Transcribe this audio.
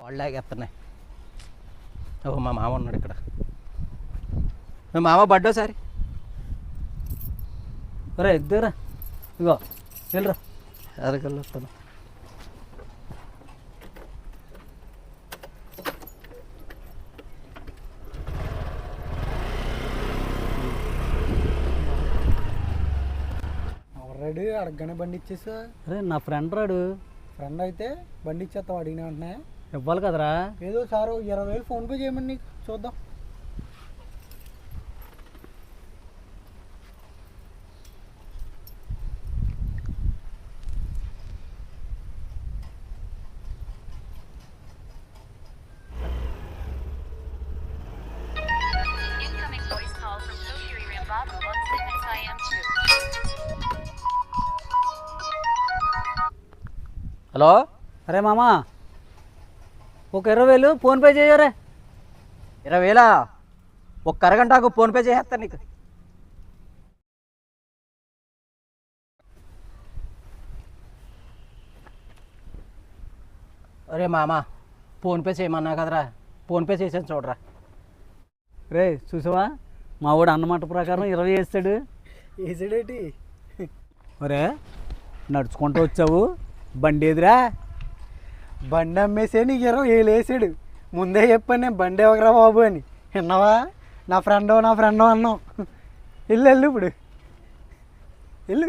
వాళ్ళు లాగేస్తున్నాయి. ఓ మా మామ ఉన్నాడు ఇక్కడ. మా మామ బర్త్డే సారి రే ఇద్దరా ఇగో వెళ్ళరా అరకల్లో వస్తాను. ఆల్రెడీ అడగగానే బండి ఇచ్చేసా. అరే నా ఫ్రెండ్ రాడు. ఫ్రెండ్ అయితే బండి ఇచ్చేస్తావు అడిగిన వెంటనే. ఇవ్వాలి కదరా. ఏదో సారు 20,000 ఫోన్పే చేయమని నీకు చూద్దాం. హలో అరే మామా ఒక 20,000 ఫోన్పే చేయరే. 20,000 ఒక్క అరగంటకు ఫోన్పే చేసేస్తాను నీకు. అరే మామ ఫోన్పే చేయమన్నా కదరా, ఫోన్పే చేసాను చూడరా. రే చూసావా మా వాడు అన్నమాట ప్రకారం 20 వేస్తాడు. వేసాడేటి? ఒరే నడుచుకుంటూ వచ్చావు బండి ఎదురా. బండి అమ్మేసే నీకు 20,000 వేసాడు. ముందే చెప్పాను నేను బండి ఇవ్వకరా బాబు అని. విన్నావా? నా ఫ్రెండో అన్నావు. వెళ్ళు ఇప్పుడు వెళ్ళు.